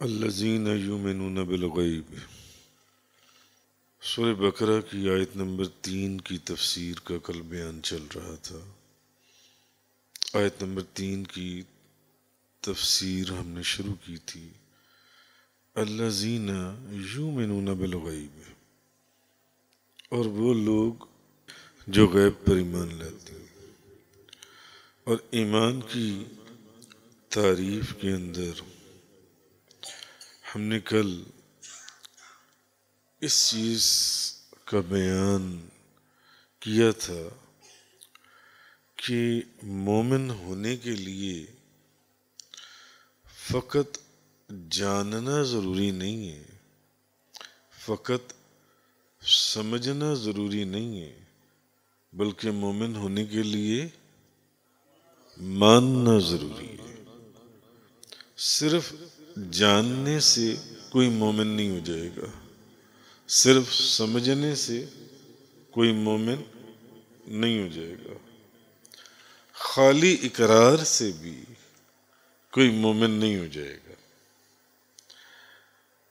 الذین یؤمنون بالغیب۔ سورہ بقرہ کی آیت نمبر 3 کی تفسیر کا کل بیان چل رہا تھا۔ آیت نمبر 3 کی تفسیر ہم نے شروع کی تھی۔ الذین یؤمنون بالغیب، اور وہ لوگ جو غیب پر ایمان لاتے ہیں۔ اور ایمان کی تعریف کے اندر ہم نے کل اس چیز کا بیان کیا تھا کہ مومن ہونے کے لیے فقط جاننا ضروری نہیں ہے، فقط سمجھنا ضروری نہیں ہے، بلکہ مومن ہونے کے لیے ماننا ضروری ہے۔ صرف جاننے سے کوئی مومن نہیں ہو جائے گا، صرف سمجھنے سے کوئی مومن نہیں ہو جائے گا، خالی اقرار سے بھی کوئی مومن نہیں ہو جائے گا۔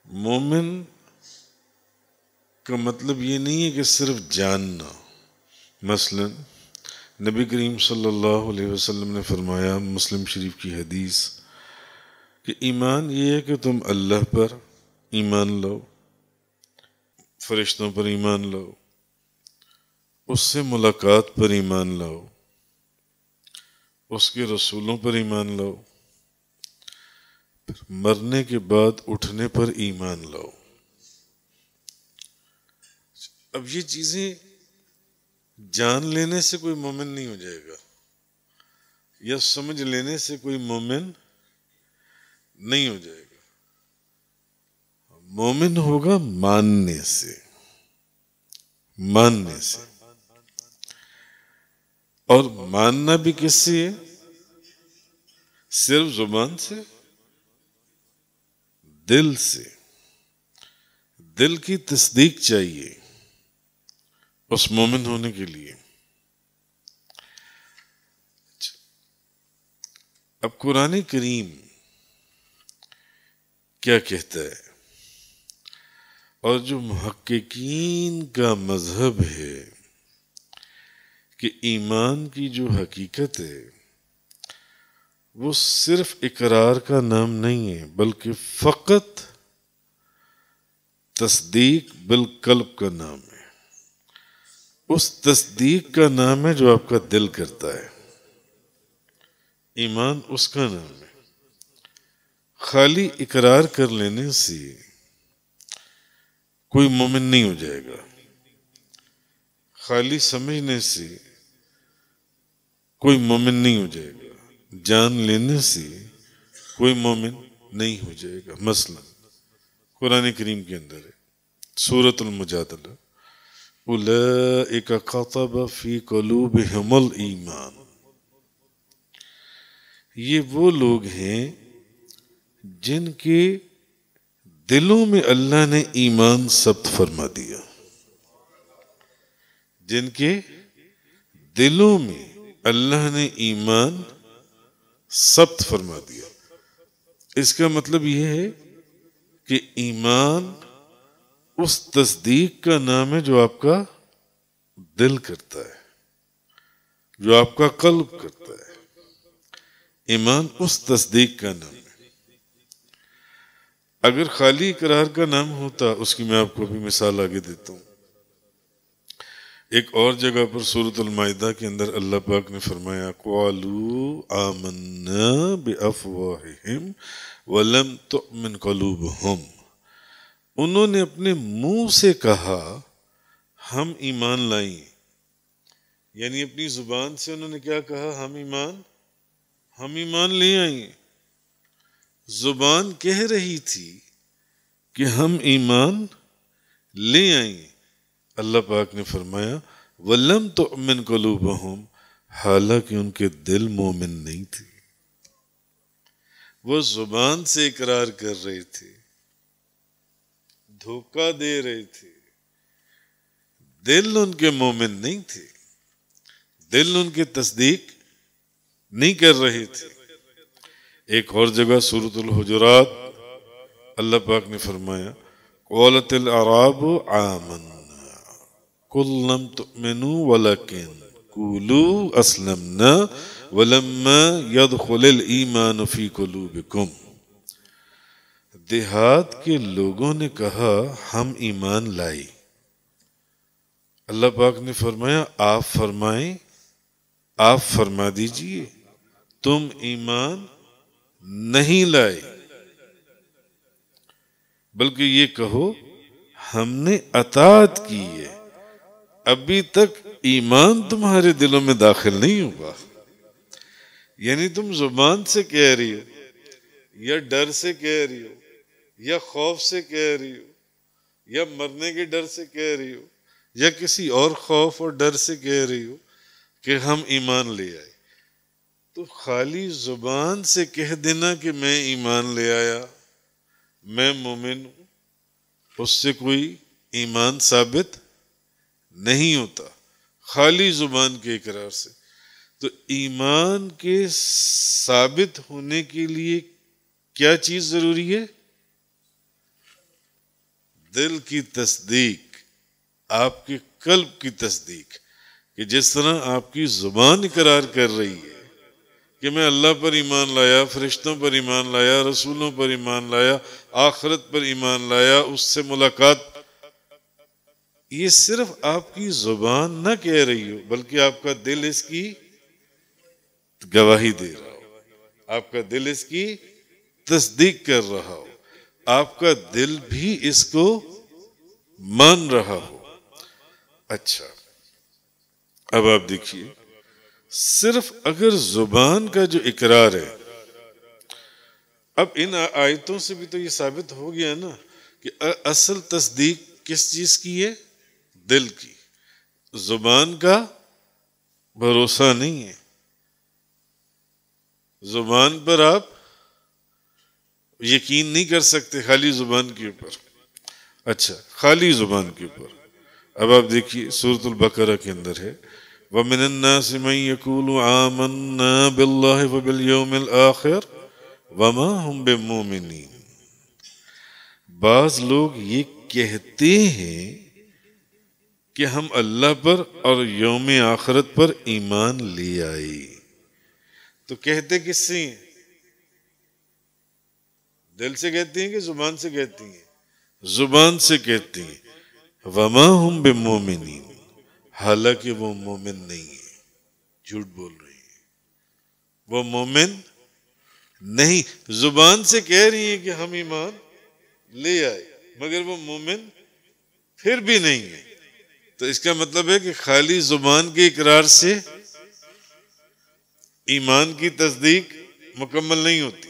مومن کا مطلب یہ نہیں ہے کہ صرف جاننا۔ مثلا نبی کریم صلی اللہ علیہ وسلم نے فرمایا، مسلم شریف کی حدیث، کہ ایمان یہ ہے کہ تم اللہ پر ایمان لاؤ، فرشتوں پر ایمان لاؤ، اس سے ملاقات پر ایمان لاؤ، اس کے رسولوں پر ایمان لاؤ، مرنے کے بعد اٹھنے پر ایمان لاؤ۔ اب یہ چیزیں جان لینے سے کوئی مومن نہیں ہو جائے گا، یا سمجھ لینے سے کوئی مومن نہیں ہو جائے گا۔ مومن ہوگا ماننے سے، ماننے سے۔ اور ماننا بھی کس سے ہے؟ صرف زبان سے؟ دل سے۔ دل کی تصدیق چاہیے اس مومن ہونے کے لیے۔ اب قرآن کریم کیا کہتا ہے، اور جو محققین کا مذہب ہے کہ ایمان کی جو حقیقت ہے وہ صرف اقرار کا نام نہیں ہے، بلکہ فقط تصدیق بالقلب کا نام ہے۔ اس تصدیق کا نام ہے جو آپ کا دل کرتا ہے۔ ایمان اس کا نام ہے۔ خالی اقرار کر لینے سے کوئی مومن نہیں ہو جائے گا، خالی سمجھنے سے کوئی مومن نہیں ہو جائے گا، جان لینے سے کوئی مومن نہیں ہو جائے گا۔ مثلا قرآن کریم کے اندر ہے سورۃ المجادلہ، اولئک کتب فی قلوبہم الایمان۔ یہ وہ لوگ ہیں جن کے دلوں میں اللہ نے ایمان ثبت فرما دیا، جن کے دلوں میں اللہ نے ایمان ثبت فرما دیا۔ اس کا مطلب یہ ہے کہ ایمان اس تصدیق کا نام ہے جو آپ کا دل کرتا ہے، جو آپ کا قلب کرتا ہے۔ ایمان اس تصدیق کا نام ہے۔ اگر خالی اقرار کا نام ہوتا، اس کی میں آپ کو بھی مثال آگے دیتا ہوں۔ ایک اور جگہ پر سورۃ المائدہ کے اندر اللہ پاک نے فرمایا، قَالُوا آمَنَّا بِأَفْوَاهِهِمْ وَلَمْ تُؤْمِنْ قُلُوبُهُمْ۔ انہوں نے اپنے منہ سے کہا ہم ایمان لائیں، یعنی اپنی زبان سے انہوں نے کیا کہا؟ ہم ایمان لے آئیں۔ زبان کہہ رہی تھی کہ ہم ایمان لے آئیں، اللہ پاک نے فرمایا وَلَمْ تُؤْمِنْ قُلُوبُهُمْ، حالانکہ ان کے دل مومن نہیں تھے۔ وہ زبان سے اقرار کر رہے تھے، دھوکہ دے رہے تھے، دل ان کے مومن نہیں تھے، دل ان کی تصدیق نہیں کر رہے تھے۔ ایک اور جگہ سورۃ الحجرات اللہ پاک نے فرمایا قالت الاعراب آمنا قل لم تؤمنوا ولكن قولوا اسلمنا ولما يدخل الایمان فی قلوبکم. دیہات کے لوگوں نے کہا ہم ایمان لائے. اللہ پاک نے فرمایا آپ فرمائیں، آپ فرما دیجئے تم ایمان نہیں لائے، بلکہ یہ کہو ہم نے اطاعت کی ہے، ابھی تک ایمان تمہارے دلوں میں داخل نہیں ہوا. یعنی تم زبان سے کہہ رہی ہو، یا ڈر سے کہہ رہی ہو، یا خوف سے کہہ رہی ہو، یا مرنے کے ڈر سے کہہ رہی ہو، یا کسی اور خوف اور ڈر سے کہہ رہی ہو کہ ہم ایمان لے آئے. تو خالی زبان سے کہہ دینا کہ میں ایمان لے آیا، میں مومن ہوں، اس سے کوئی ایمان ثابت نہیں ہوتا، خالی زبان کے اقرار سے. تو ایمان کے ثابت ہونے کے لیے کیا چیز ضروری ہے؟ دل کی تصدیق، آپ کے قلب کی تصدیق، کہ جس طرح آپ کی زبان اقرار کر رہی ہے کہ میں اللہ پر ایمان لایا، فرشتوں پر ایمان لایا، رسولوں پر ایمان لایا، آخرت پر ایمان لایا، اس سے ملاقات، یہ صرف آپ کی زبان نہ کہہ رہی ہو بلکہ آپ کا دل اس کی گواہی دے رہا ہو، آپ کا دل اس کی تصدیق کر رہا ہو، آپ کا دل بھی اس کو مان رہا ہو. اچھا، اب آپ دیکھیے، صرف اگر زبان کا جو اقرار ہے، اب ان آیتوں سے بھی تو یہ ثابت ہو گیا نا کہ اصل تصدیق کس چیز کی ہے؟ دل کی. زبان کا بھروسہ نہیں ہے، زبان پر آپ یقین نہیں کر سکتے خالی زبان کے اوپر. اچھا، خالی زبان کے اوپر. اب آپ دیکھیے سورۃ البقرہ کے اندر ہے وَمِنَ النَّاسِ مَن يَقُولُ آمَنَّا بِاللَّهِ وَبِالْيَوْمِ الْآخِرِ وَمَا هُمْ بِمُؤْمِنِينَ. بعض لوگ یہ کہتے ہیں کہ ہم اللہ پر اور یوم آخرت پر ایمان لے آئے. تو کہتے کس سے ہیں؟ دل سے کہتی ہیں کہ زبان سے کہتی ہیں؟ زبان سے کہتی ہیں. وَمَا هُمْ بِمُؤْمِنِينَ، حالانکہ وہ مومن نہیں ہے، جھوٹ بول رہی ہیں، وہ مومن نہیں. زبان سے کہہ رہی ہیں کہ ہم ایمان لے آئے مگر وہ مومن پھر بھی نہیں ہے. تو اس کا مطلب ہے کہ خالی زبان کے اقرار سے ایمان کی تصدیق مکمل نہیں ہوتی،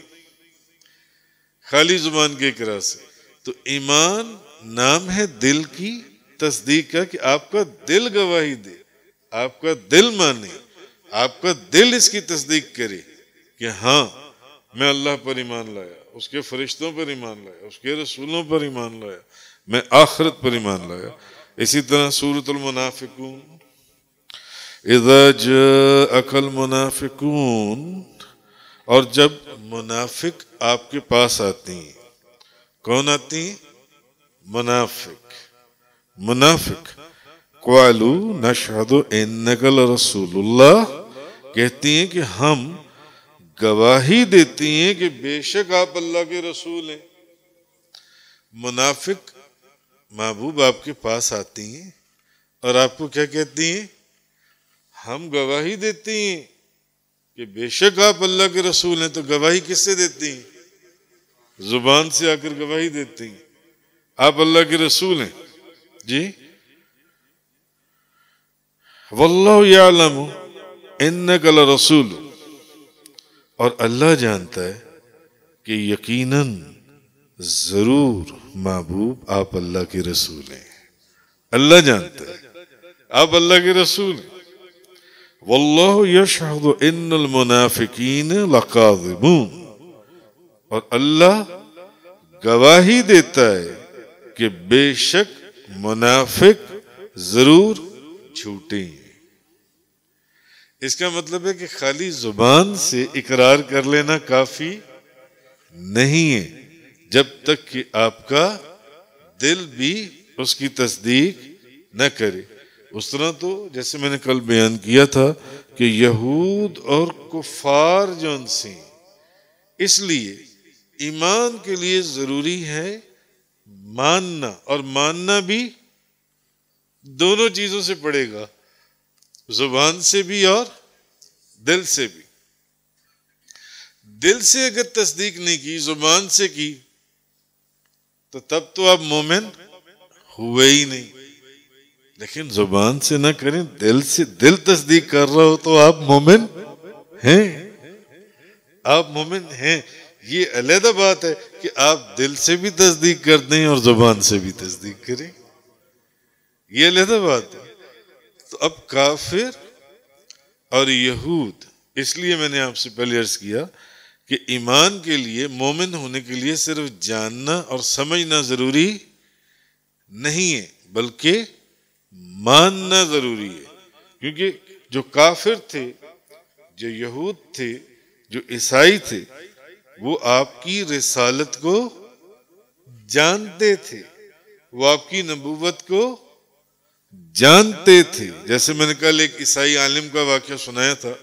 خالی زبان کے اقرار سے. تو ایمان نام ہے دل کی تصدیق کا، کہ آپ کا دل گواہی دے، آپ کا دل مانے، آپ کا دل اس کی تصدیق کرے کہ ہاں میں اللہ پر ایمان لایا، اس کے فرشتوں پر ایمان لایا، اس کے رسولوں پر ایمان لایا، میں آخرت پر ایمان لایا. اسی طرح سورۃ المنافقون اذا جاءک المنافقون، اور جب منافق آپ کے پاس آتے ہیں. کون آتی ہیں؟ منافق. منافق قالوا نشہد انک لرسول اللہ، کہتی ہیں کہ ہم گواہی دیتی ہیں کہ بے شک آپ اللہ کے رسول ہیں. منافق محبوب آپ کے پاس آتی ہیں اور آپ کو کیا کہتی ہیں؟ ہم گواہی دیتی ہیں کہ بے شک آپ اللہ کے رسول ہیں. تو گواہی کس سے دیتی ہیں؟ زبان سے آ کر گواہی دیتی ہیں آپ اللہ کے رسول ہیں. جی، واللہ یعلم انک لرسول، اور اللہ جانتا ہے کہ یقیناً ضرور محبوب آپ اللہ کے رسول ہیں. اللہ جانتا ہے آپ اللہ کے رسول ہیں. واللہ یشہد ان المنافقین لکاذبون، اور اللہ گواہی دیتا ہے کہ بے شک منافق ضرور جھوٹے ہیں. اس کا مطلب ہے کہ خالی زبان سے اقرار کر لینا کافی نہیں ہے. جب تک کہ آپ کا دل بھی اس کی تصدیق نہ کرے۔ اس طرح تو جیسے میں نے کل بیان کیا تھا کہ یہود اور کفار جو ان سے، اس لیے ایمان کے لیے ضروری ہے ماننا، اور ماننا بھی دونوں چیزوں سے پڑے گا، زبان سے بھی اور دل سے بھی۔ دل سے اگر تصدیق نہیں کی، زبان سے کی، تو تب تو آپ مومن ہوئے ہی نہیں۔ لیکن زبان سے نہ کریں، دل سے، دل تصدیق کر رہا ہو تو آپ مومن ہیں، آپ مومن ہیں۔ یہ علیحدہ بات ہے کہ آپ دل سے بھی تصدیق کر دیں اور زبان سے بھی تصدیق کریں، یہ علیحدہ بات ہے۔ تو اب کافر اور یہود، اس لیے میں نے آپ سے پہلے عرض کیا کہ ایمان کے لیے، مومن ہونے کے لیے صرف جاننا اور سمجھنا ضروری نہیں ہے، بلکہ ماننا ضروری ہے۔ کیونکہ جو کافر تھے، جو یہود تھے، جو عیسائی تھے، وہ آپ کی رسالت کو جانتے تھے، وہ آپ کی نبوت کو جانتے تھے۔ جیسے میں نے کل ایک عیسائی عالم کا واقعہ سنایا تھا،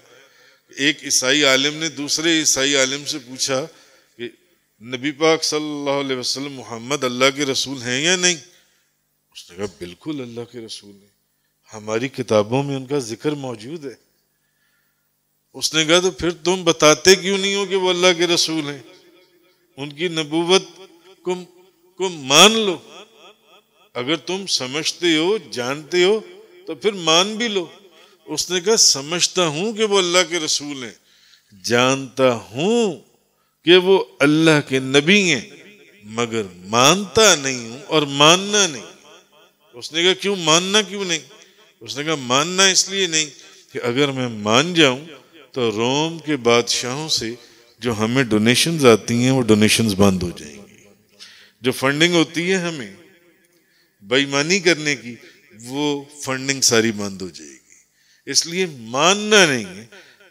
ایک عیسائی عالم نے دوسرے عیسائی عالم سے پوچھا کہ نبی پاک صلی اللہ علیہ وسلم محمد اللہ کے رسول ہیں یا نہیں؟ اس نے کہا بالکل اللہ کے رسول ہیں، ہماری کتابوں میں ان کا ذکر موجود ہے۔ اس نے کہا تو پھر تم بتاتے کیوں نہیں ہو کہ وہ اللہ کے رسول ہیں؟ ان کی نبوت کو مان لو، اگر تم سمجھتے ہو، جانتے ہو تو پھر مان بھی لو۔ اس نے کہا سمجھتا ہوں کہ وہ اللہ کے رسول ہیں، جانتا ہوں کہ وہ اللہ کے نبی ہیں، مگر مانتا نہیں ہوں اور ماننا نہیں۔ اس نے کہا کیوں ماننا کیوں نہیں؟ اس نے کہا ماننا اس لیے نہیں کہ اگر میں مان جاؤں تو روم کے بادشاہوں سے جو ہمیں ڈونیشنز آتی ہیں وہ ڈونیشنز بند ہو جائیں گی، جو فنڈنگ ہوتی ہے ہمیں بے ایمانی کرنے کی، وہ فنڈنگ ساری بند ہو جائے گی، اس لیے ماننا نہیں ہے۔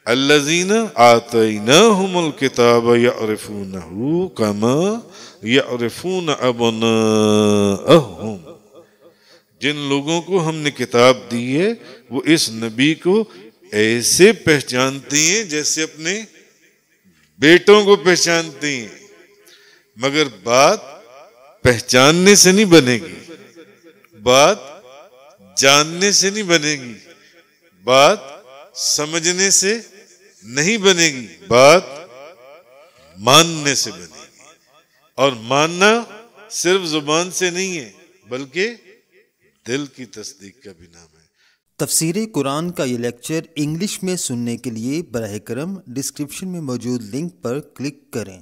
الذین آتیناہم الکتاب یعرفونہ کما یعرفون ابناءہم، جن لوگوں کو ہم نے کتاب دی ہے وہ اس نبی کو ایسے پہچانتے ہیں جیسے اپنے بیٹوں کو پہچانتے ہیں، مگر بات پہچاننے سے نہیں بنے گی، بات جاننے سے نہیں بنے گی، بات سمجھنے سے نہیں بنے گی، بات ماننے سے بنے گی۔ اور ماننا صرف زبان سے نہیں ہے بلکہ دل کی تصدیق کا بھی نام ہے۔ تفسیر قرآن کا یہ لیکچر انگلش میں سننے کے لیے براہ کرم ڈسکرپشن میں موجود لنک پر کلک کریں۔